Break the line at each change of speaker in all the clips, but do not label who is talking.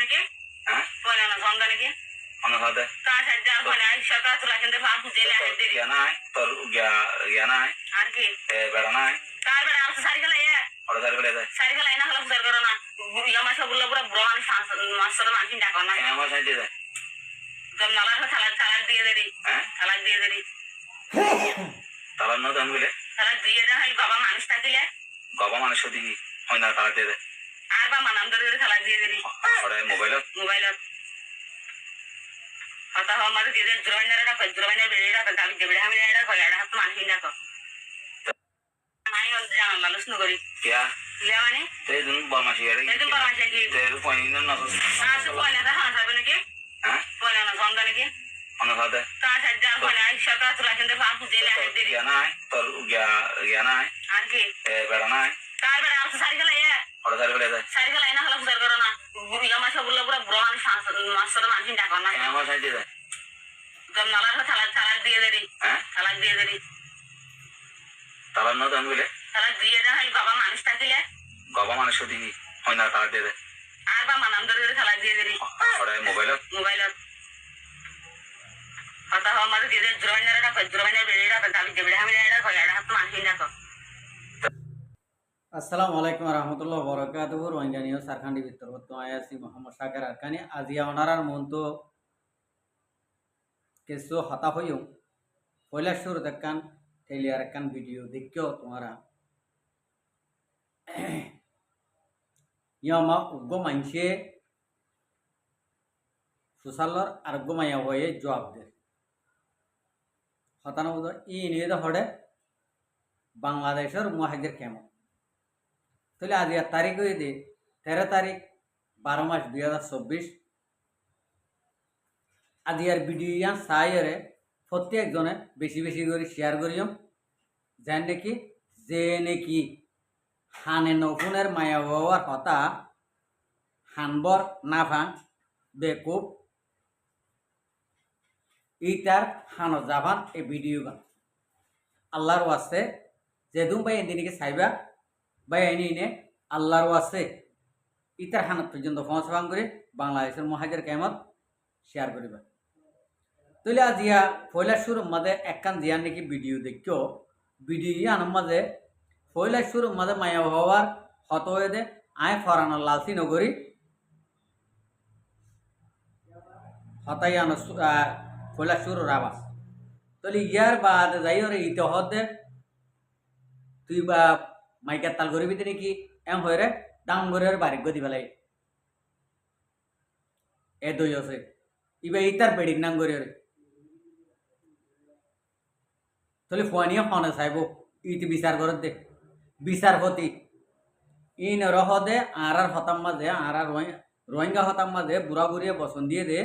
নাকি হ্যাঁ পয়লা না সন্ধ্যা নাকি অনেক হবে কাজ আজ মানে আইসা কাজ রাখেন তো ফাঁকু জেলে আছে দেরি নাই তোর গিয়া নাই আর কি বেড়া নাই কার বেড়া আছে সারিখালা এ ওরা সারিখালা এনা হলো বুঝার করো না ইয়া মাসা বললো পুরো ব্রন মাস্টার মানকিন ডাকো না হ্যাঁ আমার সাইডে দে জম নালার তালাক দিয়ে দেরি হ্যাঁ তালাক দিয়ে দেরি তালাক না দাম বলে তালাক দিয়ে দে হাই বাবা মানুষ থাকিলে বাবা মানুষ দিই হয় না তালাক দিয়ে দে আর বা মানাম ধরে তালাক দিয়ে দেরি ওরে মোবাইলত आता हो माझं तिथे जुरवाईनारा टाकाय जुरवाईनारा बेळे टाकाय गावी जेवढे हवे यायला खोला याडा हात मानही टाका नाही म्हणते जाणार लस नगरी क्या लेवाने ते दुन बमाशी यारे ते दुन बमाशी की ते रुपयाने न नसो असं कोणाला हासा बने की हां कोणाला समजा ने की अन साथे का सज्जा कोणा शता राखीन ते फाकू जेले आहे देरी नाही तर गया नाही आणखी बेडा नाही काय बेडा असं सारखं ये ওরা সারিখালা এনা হলো বুঝার করো না ইয়া মাসা বললো পুরো ব্রন মাস্টার মানকিন ডাকো না হ্যাঁ আমার সাইডে দে জম নালার তালাক দিয়ে দেরি হ্যাঁ তালাক দিয়ে দেরি তালাক না দাম বলে তালাক দিয়ে দে হাই বাবা মানুষ থাকিলে বাবা মানুষ দিই হয় না তালাক দিয়ে দে আর বা মানাম ধরে তালাক দিয়ে দেরি ওরে মোবাইলত आता हो माझं तिथे जुरवाईनारा टाकाय जुरवाईनारा बेळे टाकाय गावी जेवढे हवे यायला खोला याडा हात मानही डाको
আসসালামু আলাইকুম রহমতুল্লাহ বরকাতুহ রোহিঙ্গা নিউজ সারখান্ডি ভিতর আয়াসি মোহাম্মদ শাকের আরকানি আজিয়া ওনারার মতো কিছু হতা হইও পয়লা শুরু দেখান ঠেলিয়ার একখান ভিডিও দেখিও তোমারা ইয়মা উগ্র মানসে সুশালর আরোগ্য মায়া হয়ে জবাব দেয় হতানো বোধ ই নিয়ে হড়ে বাংলাদেশের মুহাজির কেমন তাহলে আজ তারিখ হয়ে দে 13 তারিখ 12 মাস 2024 আজ আর ভিডিও চাইরে প্রত্যেকজনে বেশি বেশি করে শেয়ার করিও যে নাকি হানে নফুনের মায়া হওয়ার কথা হানবর না ফান বেকুব ইটার হানো জাভান এই ভিডিও গান আল্লাহর ওয়াস্তে যেদুম ভাই এদিকে চাইবা ভাই এনে আল্লাহর ওয়াস্তে ইতার হানত পর্যন্ত পৌঁছাবান করে বাংলাদেশের মুহাজির কেমত শেয়ার করিবা তাহলে আজ ইয়া পয়লা শুরুর মাঝে একখান জিয়ার নাকি ভিডিও দেখিও ভিডিও আনার মাঝে পয়লা শুরুর মাঝে মায়া হওয়ার হত হয়ে দে আয় ফরানোর লালসি নগরী হতাই আনো পয়লা শুরুর আবাস তাহলে ইয়ার বাদ যাই রে ইতে হতে তুই বা মাইকার তাল গরিবি নাকি এম হয়ে রে ডাঙ্গরের বাড়ি গদি ফেলাই এ দই আছে ইবা ইতার বেড়ির নাঙ্গরের তাহলে ফুয়ানিয়া ফোনে চাইব ইতি বিচার করে দে বিচারপতি ইন রহ দে আর হতাম মাঝে আর রোহিঙ্গা হতাম মাঝে বুড়া বুড়িয়ে বসন দিয়ে দে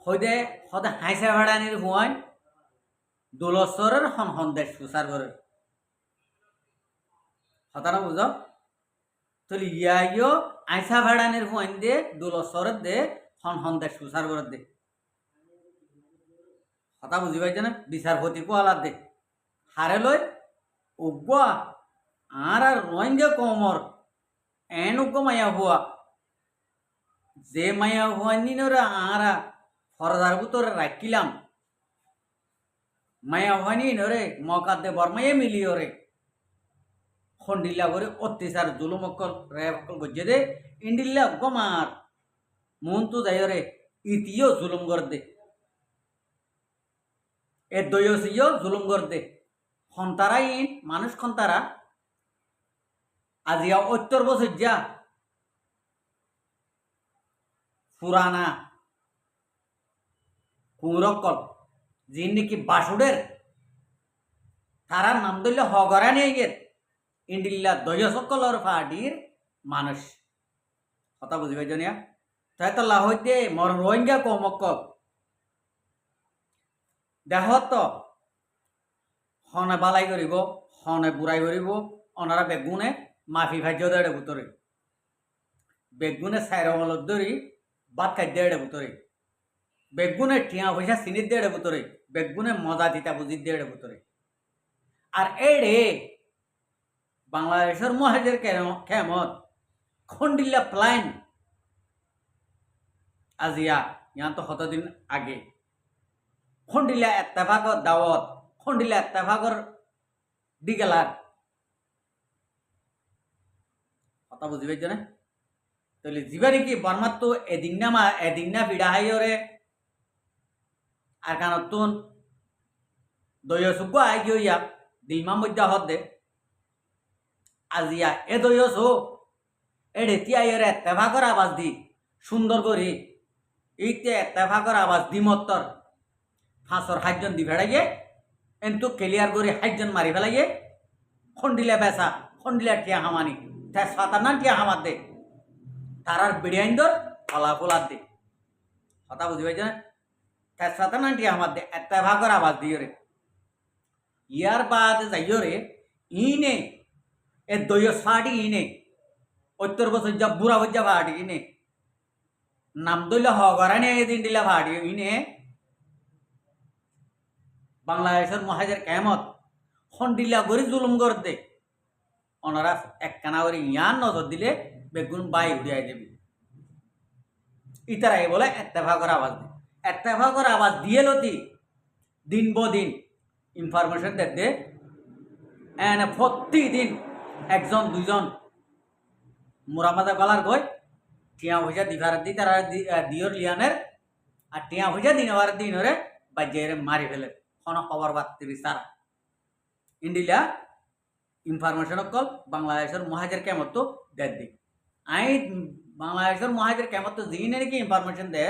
হইদে হদে হাইসা ভাড়ানির ফুয়ান দোলসরের হন দেশ সুসার করে হতানা বুঝ তাহলে ইয়াইও আইসা ভাড়ানির ফুয়ান দে দোলসরের দে হন দেশ সুসার করে দে হতা বুঝি পাইছে না বিচারপতি কোয়ালার দে হারে লই উগ্গা আর রোহিঙ্গা কমর এন উগ্গ মায়া হুয়া যে মায়া হুয়া নিনরে আরা ফরদার ভিতরে রাখিলাম মায়া হুয়ানি নরে মকা দে বর্মায়ে মিলিও রে খন্ডিল্লা করে অত্যাচার জুলুম অকল রেপ অকল গজ্জে দে ইন্ডিল্লা গমার মন তো যাই রে ইতিও জুলুম কর দে এ দয়সিও জুলুম কর দে খন্তারা ইন মানুষ খন্তারা আজিয়া 70 বছর যা পুরানা কুমরকল যিনি নাকি বাসুডের তারার নাম ধরলে হগরা নিয়ে গের ইন্ডিল্লা দয়সকলর পার্টির মানুষ কথা বুঝি পাইছ নিয়া তাই তো লাহইতে মর রোহিঙ্গা কমকল দেহ তো হনে বালাই করিব হনে বুড়াই করিব ওনারা বেগুনে মাফি ভাজ্য দেড়ে ভিতরে বেগুনে সাইরমলত ধরি ভাত খাদ্য দেড়ে ভিতরে বেগুনে টিয়া পয়সা চিনির দেড়ে ভিতরে বেগুনে মজা দিতা বুঝির দেড়ে ভিতরে আর এড়ে বাংলাদেশের মুহাজির কেমত খন্ডিল্লা প্লাইন আজিয়া ইয়ান তো কতদিন আগে খন্ডিলা এত্তেফাকর দাওয়াত খন্ডিলা এত্তেফাকর দিগেলার কথা বুঝি পাইছ না তাহলে জিবারি কি বর্মার তো এদিন না বিড়া হাইরে আর কানতুন দয় সুগ আই গিয়া দিলমা মধ্যে হদ দে আজিয়া এ দয় সো এড়েতি আইরে এত্তেফাকর আবাজ দি সুন্দর করে এইতে এত্তেফাকর আবাজ দি মত্তর ফাঁসর হাইজন দি ফেড়াইয়ে এন্তু ক্লিয়ার করে হাইজন মারি ফেলাইয়ে খন্ডিলা বেসা খন্ডিলা টিয়া হামানি তা সাতানা টিয়া হামার দে তারার বিড়িয়াইন্দর ফলাফলার দে কথা বুঝি পাইছ না তা সাতানা টিয়া হামার দে এত্তেফাকর আবাজ দিও রে ইয়ার বাদ যাইও রে ইনে এ দয় ফাটি ইনে 70 বছর যা বুড়া হজ্জা ফাটি ইনে নাম দইলে হগরানি এদিন দিলা ফাটি ইনে বাংলাদেশের মহাজের কেমত খন্ডিলা গরি জুলুম কর দে ওনারা একখানা করে ইয়ান নজর দিলে বেগুন বাই উড়িয়াই দেবে ইতারাই বলে এত্তেফাকর আওয়াজ দে এত্তেফাকর আওয়াজ দিয়ে লতি দিন দিন ইনফরমেশন দে এনে প্রতিদিন একজন দুইজন মুরামাদা গলার গই টিয়া পয়সা দিবার দি তারা দিওর লিয়ানের আর টিয়া পয়সা দিনবার দিনরে বাজ্যেরে মারি ফেলে কোনো খবর বার্তে বিচার ইন্ডিলা ইনফরমেশন কল বাংলাদেশের মহাজের কেমত তো দেড় দিক আই বাংলাদেশের মহাজের কেমত তো দিনে নাকি ইনফরমেশন দে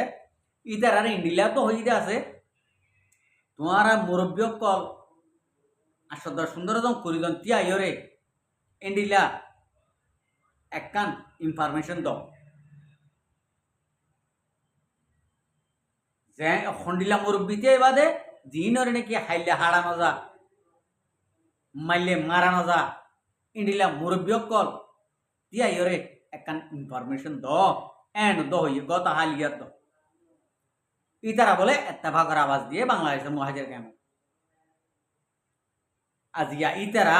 ইতার আর ইন্ডিলা তো হয়ে আছে তোমার মুরব্বী কল আর সুন্দর করিদন তিয়া ইয়রে ইন্ডিলা একখান ইনফরমেশন দাও যে খন্ডিলা মুরব্বীতে বাদে দিনরে নাকি হাইলে হারানো যা মাইলে মারানো যা ইন্ডিলা মুরব্বী কল তিয়া ইয়রে একখান ইনফরমেশন দ এন দ হইয়ে গত হালিয়াত দ ইতারা বলে এত্তেফাকর আওয়াজ দিয়ে বাংলাদেশের মহাজের কেমন আজিয়া ইতারা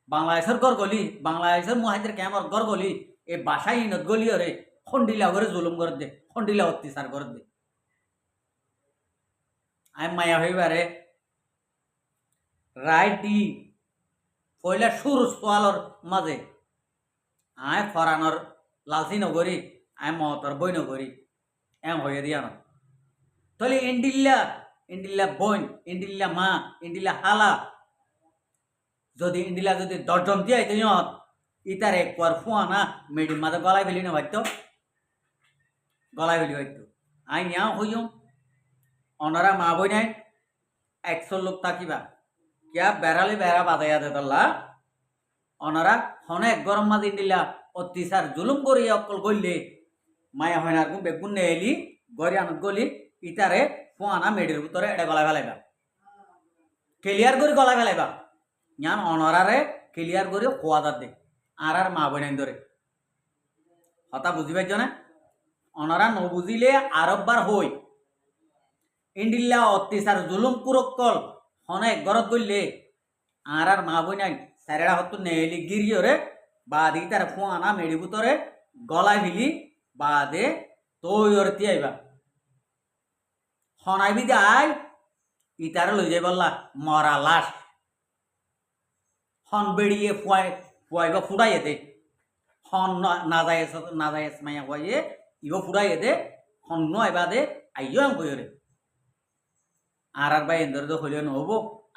বাংলাদেশের গড়গলি বাংলাদেশের মহাজের কেমন গড়গলি এ বাসায় ইনত গলিও রে খন্ডিলা করে জুলুম করে দে খন্ডিলা অত্যাচার করে দে আমি মায়া হইবারে রাইটি পয়লা সুর সোয়ালর মাঝে আয় ফরানোর লালচি নগরী আয় মহতর বই নগরী এম হয়ে দিয়া না তাহলে ইন্ডিল্লা বইন ইন্ডিল্লা মা ইন্ডিল্লা হালা যদি ইন্ডিলা যদি দর্জন দিয়ে ইহত ইতার এক পর ফুয়ানা মেডির মাঝে গলায় ফেলি না ভাইতো গলায় ফেলি ভাইতো আই নিয়া হইম অনারা মা বই নাই 100 লোক থাকিবা কিয়া বেড়ালে বেড়া বাজাইয়া দে তল্লা অনারা হনে গরম মাঝে ইন্ডিলা অত্যাচার জুলুম করি অকল গইলে মায়া হয় না বেগুন নে এলি গড়ি আনত গলি ইতারে ফুয়ানা মেডির ভিতরে এটা গলায় ফেলাইবা ক্লিয়ার করে গলায় ফেলাইবা ইয়ান অনরারে ক্লিয়ার করে খোয়া দে আর মা বোনাই ধরে হতা বুঝি পাইছ না অনরা নবুঝিলে আরববার হই ইন্ডিল্লা অত্যাচার জুলুম কুরক্কল হনে ঘরত গইলে আর মা বোনাই সারেরা হতো নেলি গিরিয়রে বাদি তার ফুয়ানা মেড়ি ভিতরে গলায় ফেলি বাদে তৈরতি আইবা হনাইবি দে আই ইতারে লই যাই বললা মরা লাশ হন বেড়িয়ে ফুয়াইবা ফুটাইয়ে দে হন না যায় মাইয়া ফুয়াইয়ে ইব ফুটাইয়ে দে হন নয়বা দে আইও আম কইরে আর বাই এন্দর তো হইলে নহব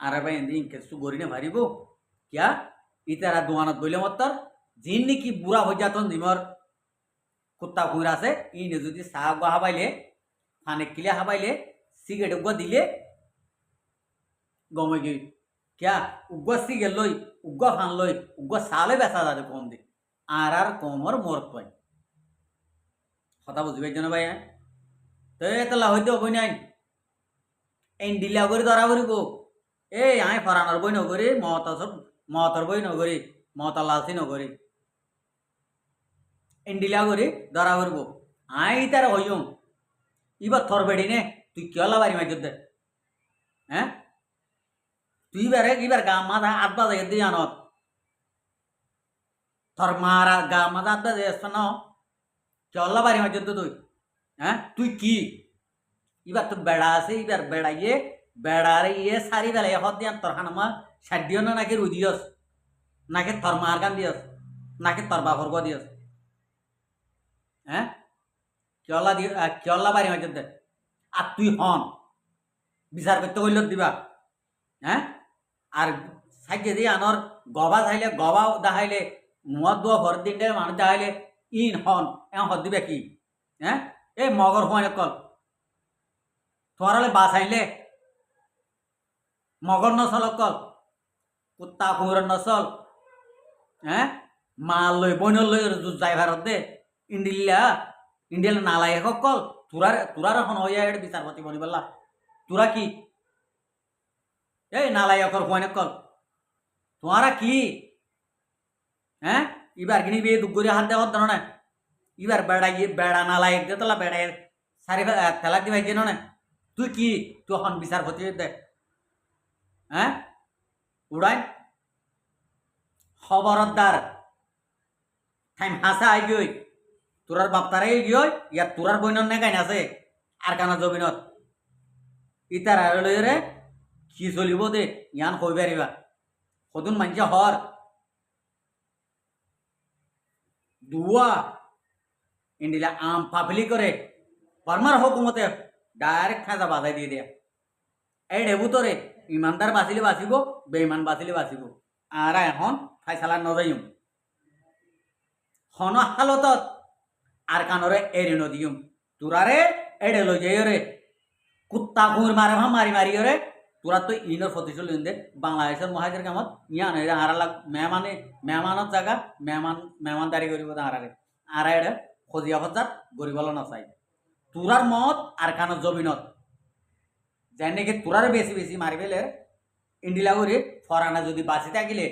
আর বাই এন্দি ইনকেসু গরিনে ভারিব কিয়া ইতারা দোয়ানত বইলে মত্তর জিন নাকি বুড়া হয়ে যাতন নিমর কুত্তা কুইর আছে ইনে যদি চাহ গা হাবাইলে ফানে কিলে হাবাইলে সিগারেট উগা দিলে গমে গিয়ে क्या उग्गा सिगे लई उग्गा फान लई उग्गा साले बेचा जाते कम दे আর কমর মরত পাই কথা বুঝি পাইছ না ভাই তো এতলা হইতে হবই নাই এন্ডিলা করে ধরা করিব এই আই ফরানোর বই নগরী মহতর বই নগরী মহতা লালচি নগরী এন্ডিলা করে ধরা করিব আই তার হইম ইবার থর বেড়ি নে তুই কেলা বাড়ি মাইজ দে হ্যাঁ তুই বারে এবার গা মাথা আট বাজে দিয়ে আনত তোর মারা গা মাথা আট বাজে আসছে না চল্লা বাড়ি মাঝে তুই হ্যাঁ তুই কি এবার তো বেড়া আছে এবার বেড়াইয়ে বেড়ার ইয়ে সারি বেলাই হদ দিয়ান তোর হানামা সার দিও না নাকি রুই দিয়স নাকি তোর মার গান দিয়স নাকি তোর বাপর গো দিয়স হ্যাঁ কিয়লা দি কিয়লা বাড়ি মাঝে দে আর তুই হন বিচার করতে হইল দিবা হ্যাঁ আর সাইকে দিয়ে আনর গবা চাইলে গবা দেখাইলে মুয়ার দোয়া ভর দিন মানুষ দেখাইলে ইন হন হদ দিবে কি হ্যাঁ এই মগর হয় কল তোমার হলে বাস আইলে মগর নসল কল কুত্তা কুকুরের নসল হ্যাঁ মাল লই বইন লই যাই ভারত দে ইন্ডিয়া নালাই এক কল তুরার এখন হইয়া বিচারপতি বনি বললা তোরা কি এই নালাই একর হয় কল তোমারা কি হ্যাঁ এবার কিনি বিয়ে দুগুরি হাত দেওয়ার ধরনে এবার বেড়া নালাই দিয়ে তোলা বেড়াই সারি তেলা দিবাই যে না তুই কি তুই এখন বিচারপতি দে হ্যাঁ উড়াই খবরদার টাইম হাসা আই গই তোরার বাপতারে গিয়ে ইয়ার তোরার বইনত নে গাইন আছে আর কানা জমিনত ইতার আর রে কি চলিব দে ইয়ান কই পারিবা সদুন মানছে হর দুয়া ইন্ডিলা আম পাবলি করে বর্মার হুকুমতে ডাইরেক্ট খাজা বাজাই দিয়ে দেয়া এই ঢেবু তোরে ইমানদার বাঁচিলে বাঁচিব বেইমান বাঁচিলে বাঁচিব আর এখন ফাইসালা নজাইম হন হালতত আর কানরে এড়ি নদিম তোরারে এড়ে লই যাই রে কুত্তা ঘুর মারে মারি মারি রে তোরা তো ইনর প্রতিশোধ দে বাংলাদেশের মহাজের কামত ইয়ান হারা লাগ মেহমানত জায়গা মেহমানদারি করিব হারারে আর এড়ে খজিয়া ফজাত গরিবল নচাই তোরার মত আর কানত জমিনত যেন নাকি তোরার বেশি বেশি মারি পেলে ইন্ডিলা করে ফরানা যদি বাঁচি থাকিলে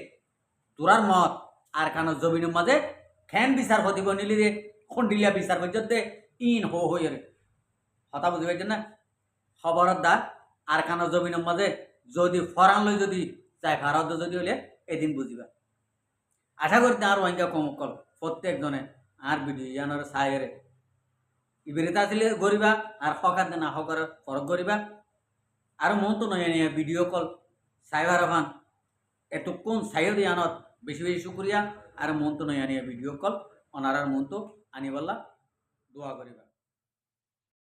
তোরার মত আর কানত জমিনের মাঝে খেন বিচার প্রতিব নিলি রে খন্ডিলিয়া বিচার পর্যন্ত ইন হো হই রে কথা বুঝি পাইছেন না খবরদার আর কানত জমিনের মাঝে যদি ফরান লই যদি চাই ভারত যদি হইলে এদিন বুঝিবা আশা করি আর ওয়াইঙ্গা কমকল প্রত্যেকজনে আর ভিডিও ইয়ানোর সাইরে ইবেরিতা আসলে গরিবা আর হকার না হকার ফরক গরিবা আর মন তো নয় নিয়ে ভিডিও কল সাইবার ভান এতক্ষণ সাইড ইয়ানত বেশি বেশি শুক্রিয়া আর মন তো নয় নিয়ে ভিডিও কল অনারার মন তো আনি বললা দোয়া করিবা।